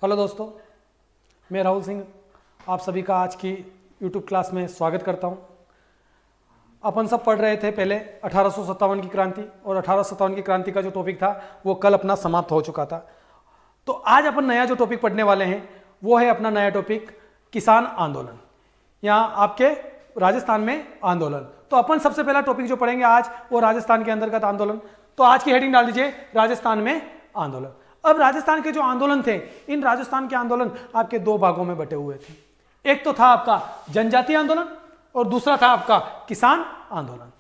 Hello दोस्तों, मैं राहुल सिंह आप सभी का आज की यूट्यूब क्लास में स्वागत करता हूं। अपन सब पढ़ रहे थे पहले 1857 की क्रांति, और 1857 की क्रांति का जो टॉपिक था वो कल अपना समाप्त हो चुका था। तो आज अपन नया जो टॉपिक पढ़ने वाले हैं वो है अपना नया टॉपिक किसान आंदोलन, यहाँ आपके राजस्थान में आंदोलन। तो अपन सबसे पहला टॉपिक जो पढ़ेंगे आज वो राजस्थान के अंतर्गत आंदोलन। तो आज की हेडिंग डाल दीजिए राजस्थान में आंदोलन। अब राजस्थान के जो आंदोलन थे, इन राजस्थान के आंदोलन आपके दो भागों में बटे हुए थे। एक तो था आपका जनजातीय आंदोलन और दूसरा था आपका किसान आंदोलन।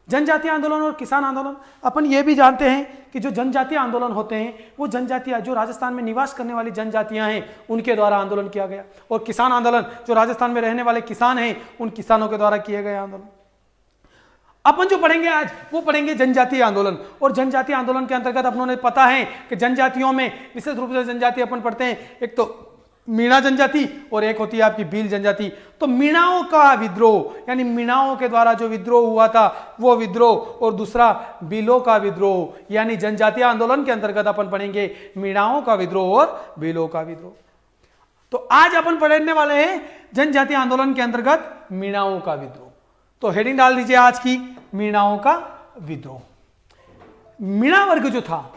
जनजातीय आंदोलन और किसान आंदोलन, अपन ये भी जानते हैं कि जो जनजातीय आंदोलन होते हैं वो जनजातियां जो राजस्थान में निवास करने वाली जनजातियां हैं उनके द्वारा आंदोलन किया गया, और किसान आंदोलन जो राजस्थान में रहने वाले किसान हैं उन किसानों के द्वारा किए गए आंदोलन। अपन जो पढ़ेंगे आज वो पढ़ेंगे जनजातीय आंदोलन। और जनजातीय आंदोलन के अंतर्गत अपनों ने पता है कि जनजातियों में विशेष रूप से जनजाति अपन पढ़ते हैं, एक तो मीणा जनजाति और एक होती है आपकी भील जनजाति। तो मीणाओं का विद्रोह, यानी मीणाओं के द्वारा जो विद्रोह हुआ था वो विद्रोह, और दूसरा भीलों का विद्रोह, यानी जनजातीय आंदोलन के अंतर्गत अपन पढ़ेंगे मीणाओं का विद्रोह और भीलों का विद्रोह। तो आज अपन पढ़ने वाले हैं जनजातीय आंदोलन के अंतर्गत मीणाओं का विद्रोह। तो हेडिंग डाल दीजिए आज की मीणाओं का विद्रोह। मीणा वर्ग जो था,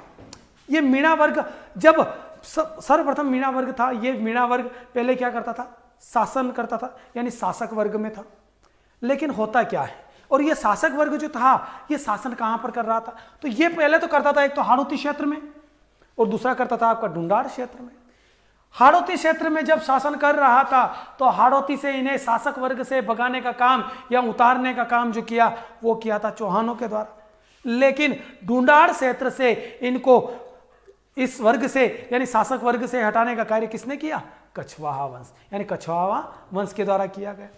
ये मीणा वर्ग जब सर्वप्रथम मीणा वर्ग था, ये मीणा वर्ग पहले क्या करता था, शासन करता था, यानी शासक वर्ग में था। लेकिन होता क्या है, और ये शासक वर्ग जो था ये शासन कहां पर कर रहा था, तो ये पहले तो करता था एक तो हाड़ौती क्षेत्र में और दूसरा करता था आपका ढूंढाड़ क्षेत्र में। हाड़ौती क्षेत्र में जब शासन कर रहा था तो हाड़ौती से इन्हें शासक वर्ग से भगाने का काम या उतारने का काम जो किया वो किया था चौहानों के द्वारा। लेकिन ढूंढाड़ क्षेत्र से इनको इस वर्ग से यानी शासक वर्ग से हटाने का कार्य किसने किया, कछवाहा वंश, यानी कछवाहा वंश के द्वारा किया गया।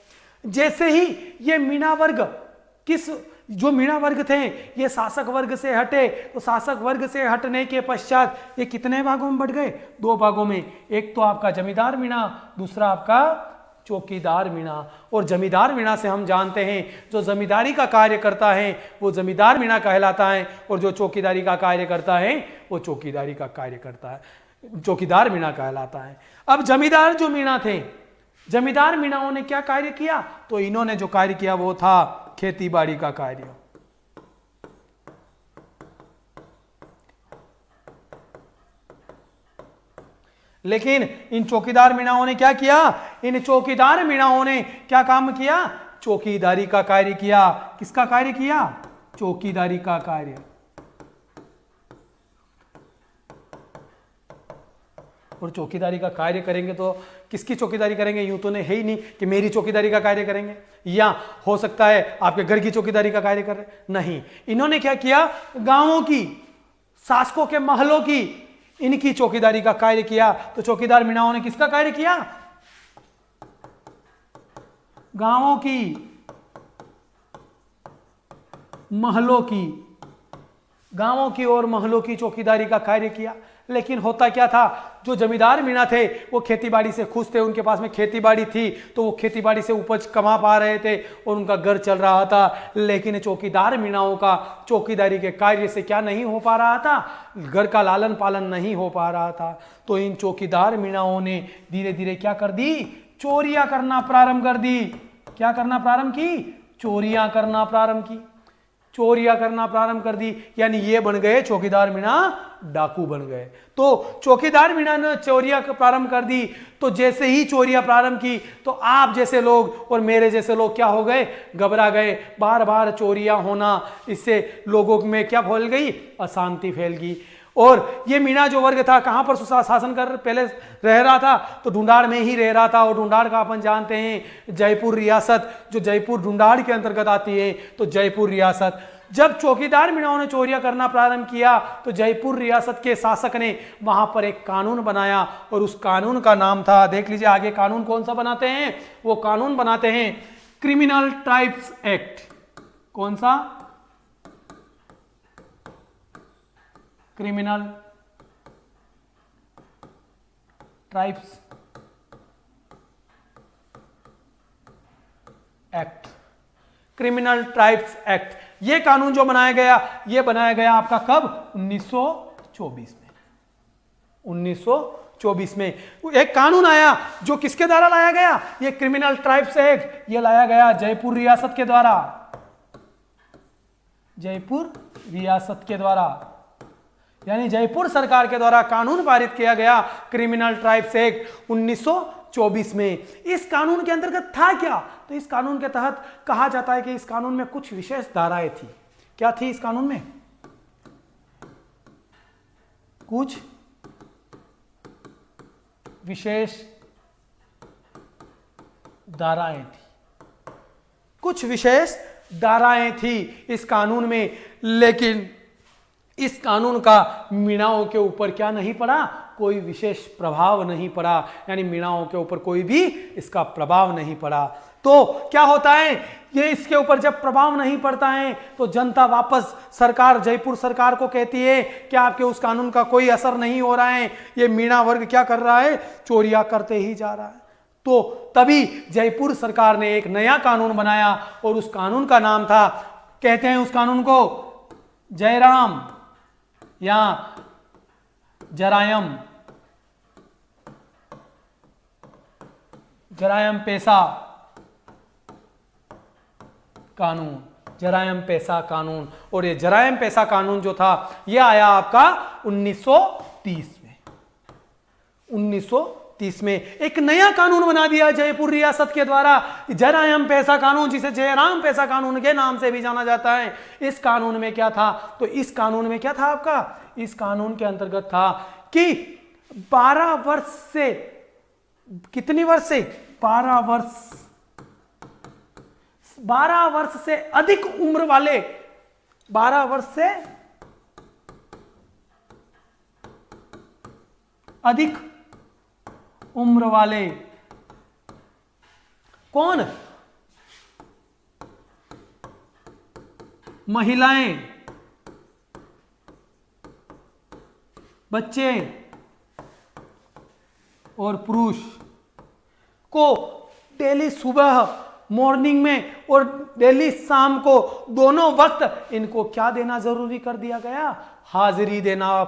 जैसे ही ये मीणा वर्ग जो मीणा वर्ग थे ये शासक वर्ग से हटे, तो शासक वर्ग से हटने के पश्चात ये कितने भागों में बढ़ गए, दो भागों में। एक तो आपका जमींदार मीणा, दूसरा आपका चौकीदार मीणा। और जमींदार मीणा से हम जानते हैं जो जमींदारी का कार्य करता है वो जमींदार मीणा कहलाता है, और जो चौकीदारी का कार्य करता है वो चौकीदारी का कार्य करता है, चौकीदार मीणा कहलाता है। अब जमींदार जो मीणा थे, जमींदार मीणाओं ने क्या कार्य किया, तो इन्होंने जो कार्य किया वो था खेती बाड़ी का कार्य। लेकिन इन चौकीदार मीणाओं ने क्या किया, इन चौकीदार मीणाओं ने क्या काम किया, चौकीदारी का कार्य किया। किसका कार्य किया, चौकीदारी का कार्य। और चौकीदारी का कार्य करेंगे तो किसकी चौकीदारी करेंगे, यूं तो है ही नहीं कि मेरी चौकीदारी का कार्य करेंगे, या हो सकता है आपके घर की चौकीदारी का कार्य कर रहे, नहीं। इन्होंने क्या किया, गांवों की, शासकों के महलों की, इनकी चौकीदारी का कार्य किया। तो चौकीदार मीणाओं ने किसका कार्य किया, गांवों की, महलों की, गांवों की और महलों की चौकीदारी का कार्य किया। लेकिन होता क्या था, जो जमींदार मीणा थे वो खेतीबाड़ी से खुश थे, उनके पास में खेतीबाड़ी थी तो वो खेतीबाड़ी से उपज कमा पा रहे थे और उनका घर चल रहा था। लेकिन चौकीदार मीणाओं का चौकीदारी के कार्य से क्या नहीं हो पा रहा था, घर का लालन पालन नहीं हो पा रहा था। तो इन चौकीदार मीणाओं ने धीरे धीरे क्या कर दी, चोरियां करना प्रारंभ कर दी। क्या करना प्रारंभ की, चोरियां करना प्रारंभ की, चोरियां करना प्रारंभ कर दी। यानी ये बन गए चौकीदार मीणा डाकू बन गए। तो चौकीदार मीणा ने चोरियां प्रारंभ कर दी। तो जैसे ही चोरियां प्रारंभ की तो आप जैसे लोग और मेरे जैसे लोग क्या हो गए, घबरा गए। बार बार चोरियां होना, इससे लोगों में क्या फैल गई, अशांति फैल गई। और ये मीणा जो वर्ग था कहां पर शासन कर पहले रह रहा था, तो ढूंढाड़ में ही रह रहा था। और ढूंढाड़ का अपन जानते हैं जयपुर रियासत, जो जयपुर ढूंढाड़ के अंतर्गत आती है, तो जयपुर रियासत। जब चौकीदार मीणाओं ने चोरियां करना प्रारंभ किया तो जयपुर रियासत के शासक ने वहां पर एक कानून बनाया, और उस कानून का नाम था, देख लीजिए आगे कानून कौन सा बनाते हैं, वो कानून बनाते हैं क्रिमिनल ट्राइब्स एक्ट। कौन सा, criminal tribes act, criminal tribes act. ये कानून जो बनाया गया, ये बनाया गया आपका कब, 1924 में। 1924 में एक कानून आया जो किसके द्वारा लाया गया, ये क्रिमिनल ट्राइब्स एक्ट, ये लाया गया जयपुर रियासत के द्वारा, जयपुर रियासत के द्वारा, यानी जयपुर सरकार के द्वारा कानून पारित किया गया क्रिमिनल ट्राइब्स एक्ट 1924 में। इस कानून के अंतर्गत था क्या, तो इस कानून के तहत कहा जाता है कि इस कानून में कुछ विशेष धाराएं थी। क्या थी इस कानून में, कुछ विशेष धाराएं थी, कुछ विशेष धाराएं थी इस कानून में, लेकिन इस कानून का मीणाओं के ऊपर क्या नहीं पड़ा, कोई विशेष प्रभाव नहीं पड़ा, यानी मीणाओं के ऊपर कोई भी इसका प्रभाव नहीं पड़ा। तो क्या होता है, ये इसके ऊपर जब प्रभाव नहीं पड़ता है तो जनता वापस सरकार, जयपुर सरकार को कहती है कि आपके उस कानून का कोई असर नहीं हो रहा है, ये मीणा वर्ग क्या कर रहा है, चोरियां करते ही जा रहा है। तो तभी जयपुर सरकार ने एक नया कानून बनाया और उस कानून का नाम था, कहते हैं उस कानून को जयराम या जरायम, जरायम पेशा कानून, जरायम पेशा कानून। और ये जरायम पेशा कानून जो था ये आया आपका 1930 में। 1930 में एक नया कानून बना दिया जयपुर रियासत के द्वारा, जरायम पेशा कानून, जिसे जयराम पेशा कानून के नाम से भी जाना जाता है। इस कानून में क्या था, तो इस कानून में क्या था आपका, इस कानून के अंतर्गत था कि 12 वर्ष से, कितनी वर्ष से, 12 वर्ष से अधिक उम्र वाले, 12 वर्ष से अधिक उम्र वाले कौन, महिलाएं, बच्चे और पुरुष को डेली सुबह मॉर्निंग में और डेली शाम को दोनों वक्त इनको क्या देना जरूरी कर दिया गया, हाजिरी देना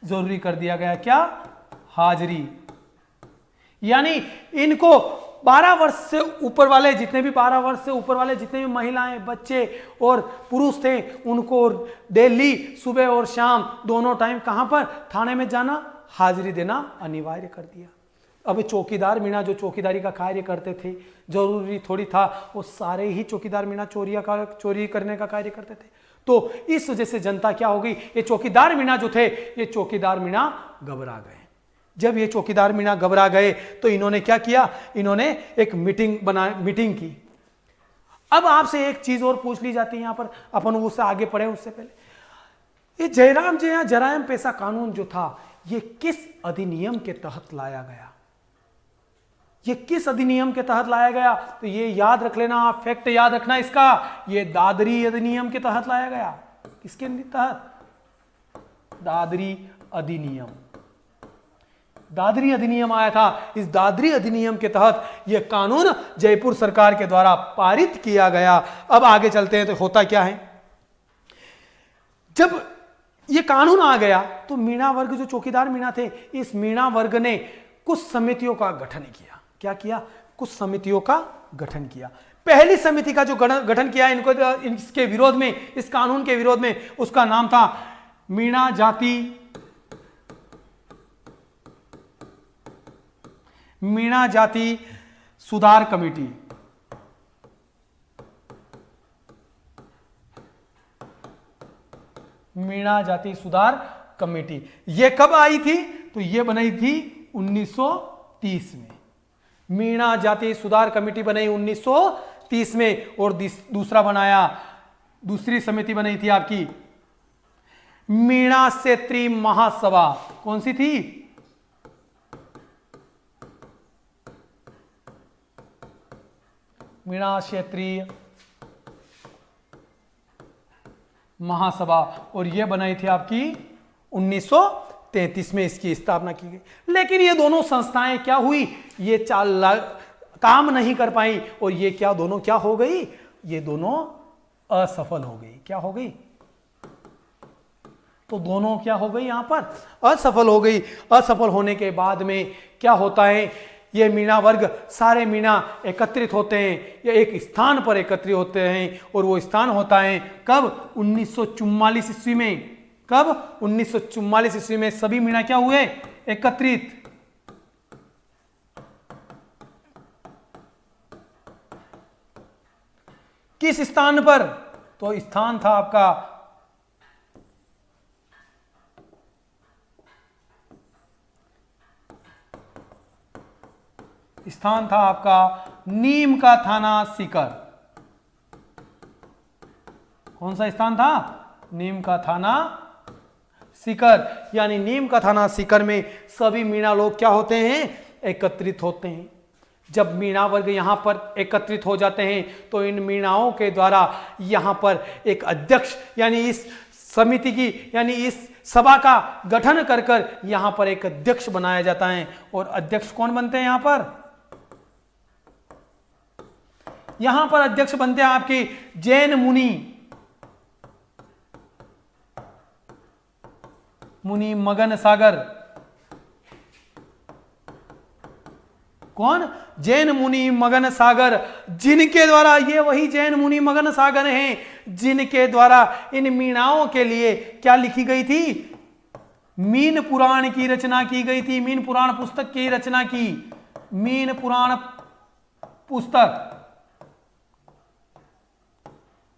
जरूरी कर दिया गया। क्या, हाजिरी। यानी इनको 12 वर्ष से ऊपर वाले जितने भी 12 वर्ष से ऊपर वाले जितने भी महिलाएं, बच्चे और पुरुष थे, उनको डेली सुबह और शाम दोनों टाइम कहां पर, थाने में जाना, हाजिरी देना अनिवार्य कर दिया। अब चौकीदार मीणा जो चौकीदारी का कार्य करते थे, जरूरी थोड़ी था वो सारे ही चौकीदार मीणा चोरी करने का कार्य करते थे। तो इस वजह से जनता क्या हो गई, ये चौकीदार मीणा जो थे, ये चौकीदार मीणा घबरा गए। जब ये चौकीदार मीणा घबरा गए तो इन्होंने क्या किया, इन्होंने एक मीटिंग की। अब आपसे एक चीज और पूछ ली जाती है यहां पर, अपन उससे आगे पढ़े उससे पहले, ये जरायम पेशा कानून जो था ये किस अधिनियम के तहत लाया गया, ये किस अधिनियम के तहत लाया गया, तो ये याद रख लेना, फैक्ट याद रखना इसका, ये दादरी अधिनियम के तहत लाया गया। किसके तहत, दादरी अधिनियम, दादरी अधिनियम आया था। इस दादरी अधिनियम के तहत यह कानून जयपुर सरकार के द्वारा पारित किया गया। अब आगे चलते हैं तो होता क्या है, जब यह कानून आ गया तो मीणा वर्ग जो चौकीदार मीणा थे, इस मीणा वर्ग ने कुछ समितियों का गठन किया। क्या किया, कुछ समितियों का गठन किया। पहली समिति का जो गठन किया इनको, इसके विरोध में, इस कानून के विरोध में, उसका नाम था मीणा जाति सुधार कमेटी। मीणा जाति सुधार कमेटी ये कब आई थी, तो ये बनाई थी 1930 में। मीणा जाति सुधार कमेटी बनाई 1930 में। और दूसरी समिति बनी थी आपकी मीणा क्षेत्रीय महासभा। कौन सी थी, मीणा क्षेत्रीय महासभा। और यह बनाई थी आपकी 1933 में, इसकी स्थापना की गई। लेकिन ये दोनों संस्थाएं क्या हुई, ये काम नहीं कर पाई और ये दोनों क्या हो गई, ये दोनों असफल हो गई। क्या हो गई, तो दोनों क्या हो गई यहां पर असफल हो गई। असफल होने के बाद में क्या होता है, ये मीणा वर्ग सारे मीणा एकत्रित होते हैं या एक स्थान पर एकत्रित होते हैं और वो स्थान होता है कब 1944 ईस्वी में। कब 1944 ईस्वी में सभी मीणा क्या हुए एकत्रित। किस स्थान पर, तो स्थान था आपका नीम का थाना सीकर। कौन सा स्थान था, नीम का थाना सीकर। यानी नीम का थाना सीकर में सभी मीणा लोग क्या होते हैं एकत्रित होते हैं। जब मीणा वर्ग यहां पर एकत्रित हो जाते हैं तो इन मीणाओं के द्वारा यहां पर एक अध्यक्ष यानी इस समिति की यानी इस सभा का गठन कर कर यहां पर एक अध्यक्ष बनाया जाता है। और अध्यक्ष कौन बनते हैं यहां पर, यहां पर अध्यक्ष बनते हैं आपके जैन मुनि मगन सागर। कौन, जैन मुनि मगन सागर, जिनके द्वारा ये वही जैन मुनि मगन सागर हैं जिनके द्वारा इन मीणाओं के लिए क्या लिखी गई थी, मीन पुराण की रचना की गई थी। मीन पुराण पुस्तक की रचना की, मीन पुराण पुस्तक,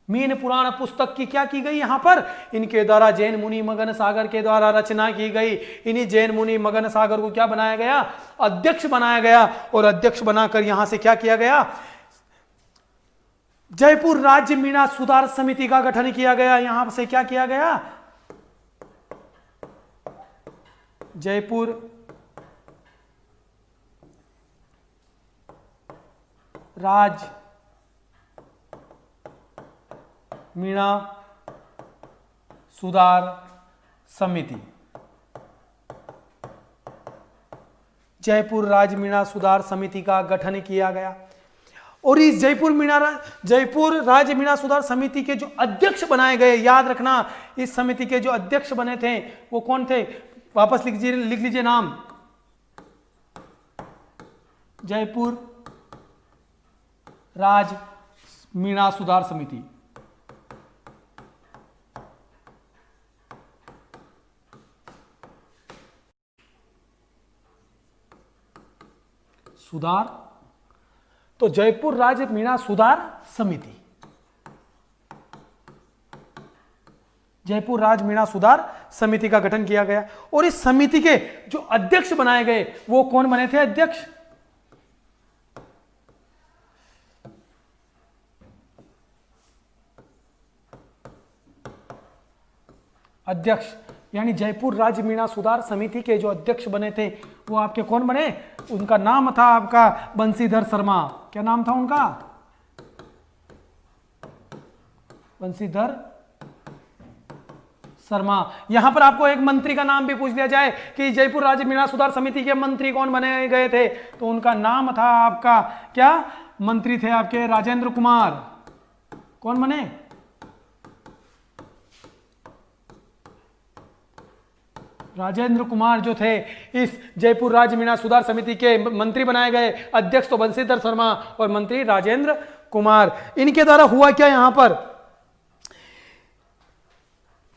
मीन पुराण पुस्तक की क्या की गई यहां पर, इनके द्वारा जैन मुनि मगन सागर के द्वारा रचना की गई। इन्हीं जैन मुनि मगन सागर को क्या बनाया गया, अध्यक्ष बनाया गया। और अध्यक्ष बनाकर यहां से क्या किया गया, जयपुर राज्य मीणा सुधार समिति का गठन किया गया। यहां से क्या किया गया, जयपुर राज्य मीणा सुधार समिति, जयपुर राज्य मीणा सुधार समिति का गठन किया गया। और इस जयपुर राज्य मीणा सुधार समिति के जो अध्यक्ष बनाए गए, याद रखना इस समिति के जो अध्यक्ष बने थे वो कौन थे, वापस लिख लीजिए नाम, जयपुर राज्य मीणा सुधार समिति। सुधार, तो जयपुर राज्य मीणा सुधार समिति, जयपुर राज्य मीणा सुधार समिति का गठन किया गया। और इस समिति के जो अध्यक्ष बनाए गए वो कौन बने थे, अध्यक्ष, अध्यक्ष यानी जयपुर राज्य मीणा सुधार समिति के जो अध्यक्ष बने थे वो आपके कौन बने, उनका नाम था आपका बंशीधर शर्मा। क्या नाम था उनका, बंशीधर शर्मा। यहां पर आपको एक मंत्री का नाम भी पूछ लिया जाए कि जयपुर राज्य मीणा सुधार समिति के मंत्री कौन बने गए थे, तो उनका नाम था आपका क्या, मंत्री थे आपके राजेंद्र कुमार। कौन बने, राजेंद्र कुमार जो थे इस जयपुर राज्य मीणा सुधार समिति के मंत्री बनाए गए। अध्यक्ष तो बंशीधर शर्मा और मंत्री राजेंद्र कुमार। इनके द्वारा हुआ क्या यहां पर,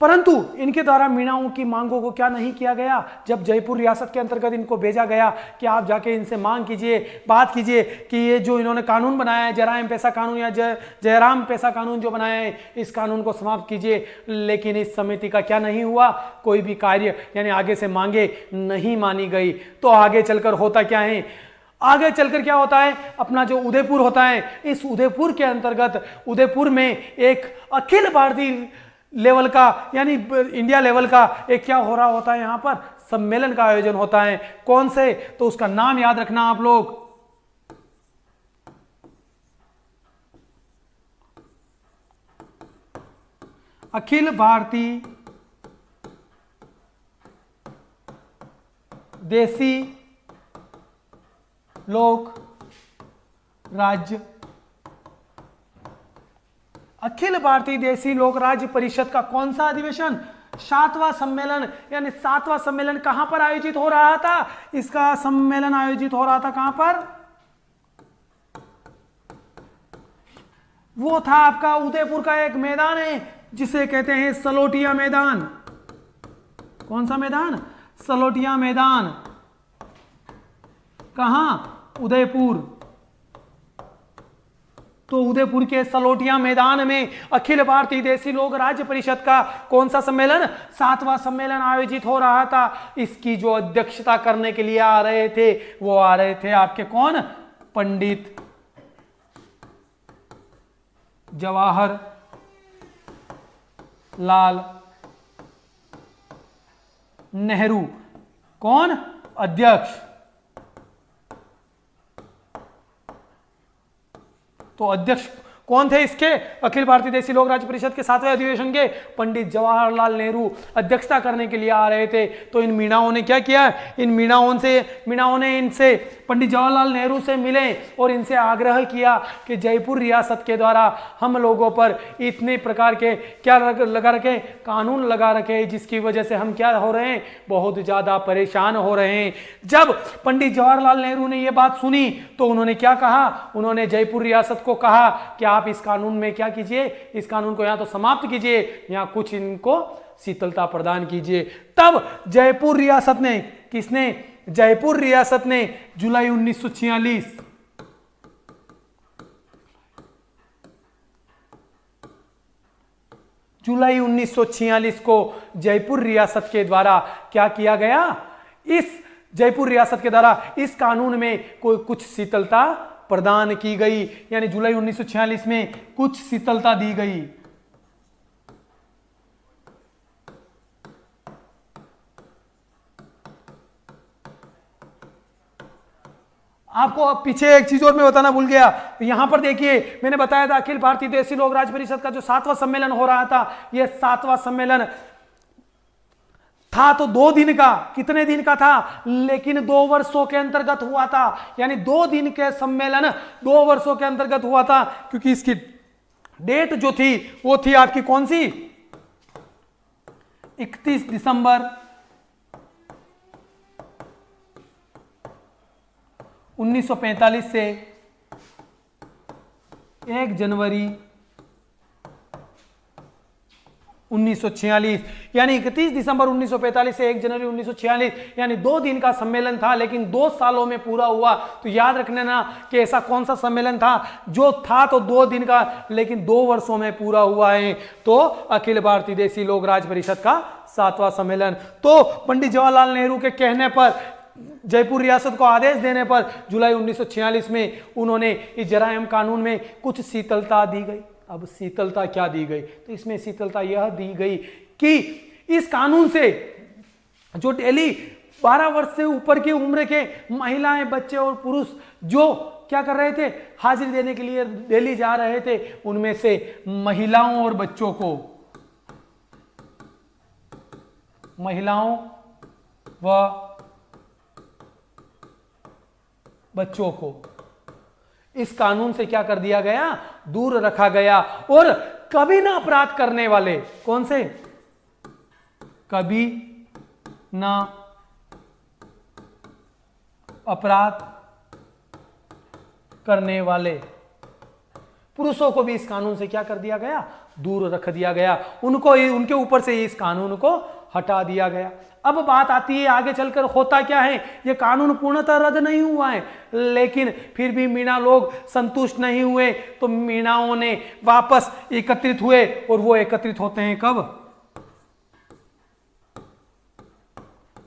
परंतु इनके द्वारा मीणाओं की मांगों को क्या नहीं किया गया। जब जयपुर रियासत के अंतर्गत इनको भेजा गया कि आप जाके इनसे मांग कीजिए, बात कीजिए कि ये जो इन्होंने कानून बनाया है, जराइम पेशा कानून या जयराम पेशा कानून जो बनाया है, इस कानून को समाप्त कीजिए। लेकिन इस समिति का क्या नहीं हुआ, कोई भी कार्य यानी आगे से मांगे नहीं मानी गई। तो आगे चलकर होता क्या है, आगे चलकर क्या होता है, अपना जो उदयपुर होता है, इस उदयपुर के अंतर्गत उदयपुर में एक अखिल भारतीय लेवल का यानी इंडिया लेवल का एक क्या हो रहा होता है, यहां पर सम्मेलन का आयोजन होता है। कौन से, तो उसका नाम याद रखना आप लोग, अखिल भारतीय देसी लोक राज्य, अखिल भारतीय देसी लोक राज्य परिषद का कौन सा अधिवेशन, सातवां सम्मेलन, यानी सातवां सम्मेलन कहां पर आयोजित हो रहा था? इसका सम्मेलन आयोजित हो रहा था कहां पर? वो था आपका उदयपुर का एक मैदान है जिसे कहते हैं सलोटिया मैदान। कौन सा मैदान? सलोटिया मैदान। कहां? उदयपुर। तो उदयपुर के सलोटिया मैदान में अखिल भारतीय देसी लोक राज्य परिषद का कौन सा सम्मेलन? सातवां सम्मेलन आयोजित हो रहा था। इसकी जो अध्यक्षता करने के लिए आ रहे थे वो आ रहे थे आपके कौन? पंडित जवाहर लाल नेहरू। कौन? अध्यक्ष। तो अध्यक्ष कौन थे इसके? अखिल भारतीय देसी लोक राज्य परिषद के 7वें अधिवेशन के पंडित जवाहरलाल नेहरू अध्यक्षता करने के लिए आ रहे थे। तो इन मीणाओं ने क्या किया? इन मीणाओं ने इनसे पंडित जवाहरलाल नेहरू से मिले और इनसे आग्रह किया कि जयपुर रियासत के द्वारा हम लोगों पर इतने प्रकार के क्या लगा रखे? कानून लगा रखे, जिसकी वजह से हम क्या हो रहे हैं? बहुत ज्यादा परेशान हो रहे हैं। जब पंडित जवाहरलाल नेहरू ने यह बात सुनी तो उन्होंने क्या कहा? उन्होंने जयपुर रियासत को कहा कि आप इस कानून में क्या कीजिए? इस कानून को या तो समाप्त कीजिए या कुछ इनको शीतलता प्रदान कीजिए। तब जयपुर रियासत ने, किसने? जयपुर रियासत ने जुलाई 1946 जुलाई 1946 को जयपुर रियासत के द्वारा क्या किया गया? इस जयपुर रियासत के द्वारा इस कानून में कोई कुछ शीतलता प्रदान की गई, यानी जुलाई 1946 में कुछ शीतलता दी गई। आपको पीछे एक चीज और मैं बताना भूल गया। यहां पर देखिए, मैंने बताया था अखिल भारतीय देसी लोक राज्य परिषद का जो 7वां सम्मेलन हो रहा था, यह 7वां सम्मेलन था तो 2 दिन का। कितने दिन का था? लेकिन 2 वर्षों के अंतर्गत हुआ था, यानी 2 दिन के सम्मेलन 2 वर्षों के अंतर्गत हुआ था, क्योंकि इसकी डेट जो थी वो थी आपकी कौन सी? 31 दिसंबर 1945 से 1 जनवरी 1946, यानी 31 दिसंबर 1945 से 1 जनवरी 1946, यानी 2 दिन का सम्मेलन था, लेकिन 2 सालों में पूरा हुआ। तो याद रखना ना कि ऐसा कौन सा सम्मेलन था जो था तो 2 दिन का, लेकिन 2 वर्षों में पूरा हुआ है। तो अखिल भारतीय देसी लोक राज्य परिषद का 7वां सम्मेलन। तो पंडित जवाहरलाल नेहरू के कहने पर, जयपुर रियासत को आदेश देने पर जुलाई 1946 में उन्होंने इस जरायम कानून में कुछ शीतलता दी गई। अब शीतलता क्या दी गई? तो इसमें शीतलता यह दी गई कि इस कानून से जो डेली 12 वर्ष से ऊपर की उम्र के महिलाएं, बच्चे और पुरुष जो क्या कर रहे थे? हाजिरी देने के लिए दिल्ली जा रहे थे, उनमें से महिलाओं और बच्चों को, महिलाओं व बच्चों को इस कानून से क्या कर दिया गया? दूर रखा गया। और कभी ना अपराध करने वाले, कौन से? कभी ना अपराध करने वाले पुरुषों को भी इस कानून से क्या कर दिया गया? दूर रख दिया गया। उनको, उनके ऊपर से इस कानून को हटा दिया गया। अब बात आती है आगे चलकर होता क्या है? ये कानून पूर्णतः रद्द नहीं हुआ है, लेकिन फिर भी मीणा लोग संतुष्ट नहीं हुए, तो मीणाओं ने वापस एकत्रित हुए। और वो एकत्रित होते हैं कब?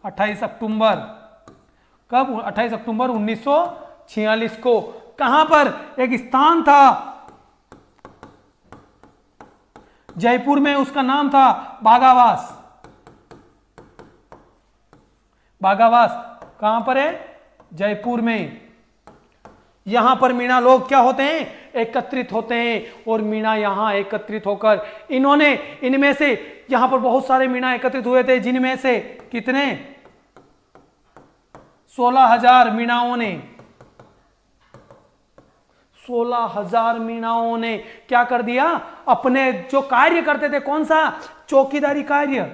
28 अक्टूबर। कब? 28 अक्टूबर 1946 को। कहां पर? एक स्थान था जयपुर में, उसका नाम था बागावास। बागावास कहां पर है? जयपुर में। यहां पर मीणा लोग क्या होते हैं? एकत्रित होते हैं। और मीणा यहां एकत्रित होकर इन्होंने, इनमें से यहां पर बहुत सारे मीणा एकत्रित हुए थे, जिनमें से कितने? 16,000 मीणाओं ने, 16,000 मीणाओं ने क्या कर दिया? अपने जो कार्य करते थे, कौन सा? चौकीदारी कार्य।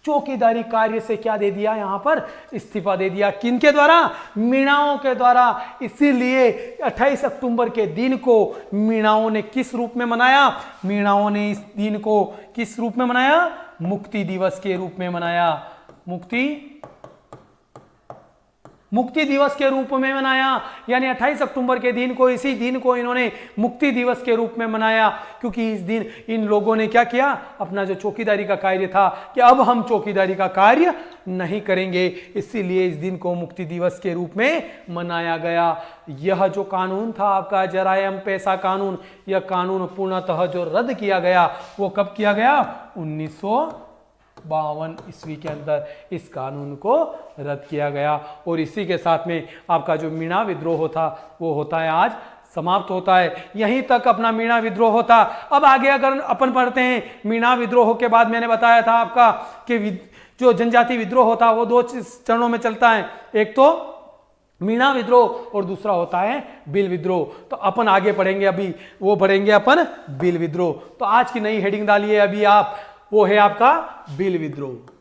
चौकीदारी कार्य से क्या दे दिया, यहां पर इस्तीफा दे दिया। किनके द्वारा? मीणाओं के द्वारा। इसीलिए 28 अक्टूबर के दिन को मीणाओं ने किस रूप में मनाया? मीणाओं ने इस दिन को किस रूप में मनाया? मुक्ति दिवस के रूप में मनाया। मुक्ति दिवस के रूप में मनाया। यानी 28 अक्टूबर के दिन को, इसी दिन को इन्होंने मुक्ति दिवस के रूप में मनाया, क्योंकि इस दिन इन लोगों ने क्या किया? अपना जो चौकीदारी का कार्य था कि अब हम चौकीदारी का कार्य नहीं करेंगे, इसीलिए इस दिन को मुक्ति दिवस के रूप में मनाया गया। यह जो कानून था आपका जरायम पेशा कानून, यह कानून पूर्णतः जो रद्द किया गया वो कब किया गया? 1952 ईस्वी के अंदर इस कानून को रद्द किया गया। और इसी के साथ में आपका जो मीणा विद्रोह था वो होता है आज समाप्त होता है। यहीं तक अपना मीणा विद्रोह होता। अब आगे अगर अपन पढ़ते हैं, मीणा विद्रोह के बाद मैंने बताया था आपका कि जो जनजाति विद्रोह होता है वो 2 चरणों में चलता है, एक तो मीणा विद्रोह और दूसरा होता है बिल विद्रोह। तो अपन आगे पढ़ेंगे, अभी वो पढ़ेंगे अपन बिल विद्रोह। तो आज की नई हेडिंग डालिए अभी आप, वो है आपका बिल विद्रोह।